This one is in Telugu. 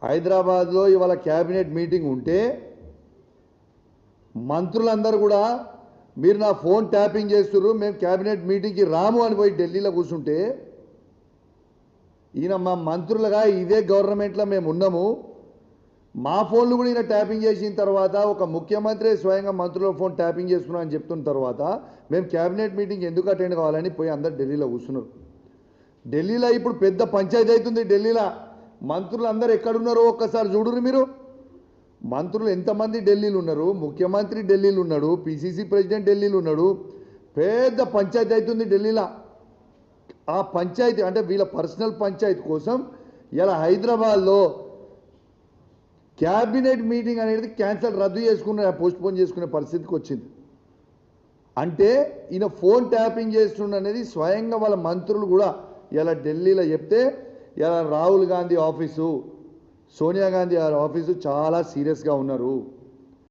హైదరాబాద్లో ఇవాళ క్యాబినెట్ మీటింగ్ ఉంటే మంత్రులందరూ కూడా మీరు నా ఫోన్ ట్యాపింగ్ చేస్తున్నారు, మేము క్యాబినెట్ మీటింగ్కి రాము అని పోయి ఢిల్లీలో కూర్చుంటే ఈయన మా మంత్రులుగా ఇదే గవర్నమెంట్లో మేము ఉన్నాము, మా ఫోన్లు కూడా ఈయన ట్యాపింగ్ చేసిన తర్వాత ఒక ముఖ్యమంత్రి స్వయంగా మంత్రుల ఫోన్ ట్యాపింగ్ చేస్తున్నాం అని చెప్తున్న తర్వాత మేము క్యాబినెట్ మీటింగ్ ఎందుకు అటెండ్ కావాలని పోయి అందరు ఢిల్లీలో కూర్చున్నారు. ఢిల్లీలో ఇప్పుడు పెద్ద పంచాయతీ అవుతుంది. ఢిల్లీలో మంత్రులు అందరు ఎక్కడున్నారో ఒక్కసారి చూడురు మీరు. మంత్రులు ఎంతమంది ఢిల్లీలో ఉన్నారు, ముఖ్యమంత్రి ఢిల్లీలో ఉన్నాడు, పిసిసి ప్రెసిడెంట్ ఢిల్లీలో ఉన్నాడు, పెద్ద పంచాయతీ అవుతుంది ఢిల్లీలో. ఆ పంచాయతీ అంటే వీళ్ళ పర్సనల్ పంచాయతీ కోసం ఇలా హైదరాబాద్లో క్యాబినెట్ మీటింగ్ అనేది క్యాన్సిల్ రద్దు చేసుకునే పోస్ట్పోన్ చేసుకునే పరిస్థితికి వచ్చింది. అంటే ఈయన ఫోన్ ట్యాపింగ్ చేస్తుండ అనేది స్వయంగా వాళ్ళ మంత్రులు కూడా ఇలా ఢిల్లీలో చెప్తే ఇలా రాహుల్ గాంధీ ఆఫీసు, సోనియా గాంధీ ఆఫీసు చాలా సీరియస్గా ఉన్నారు.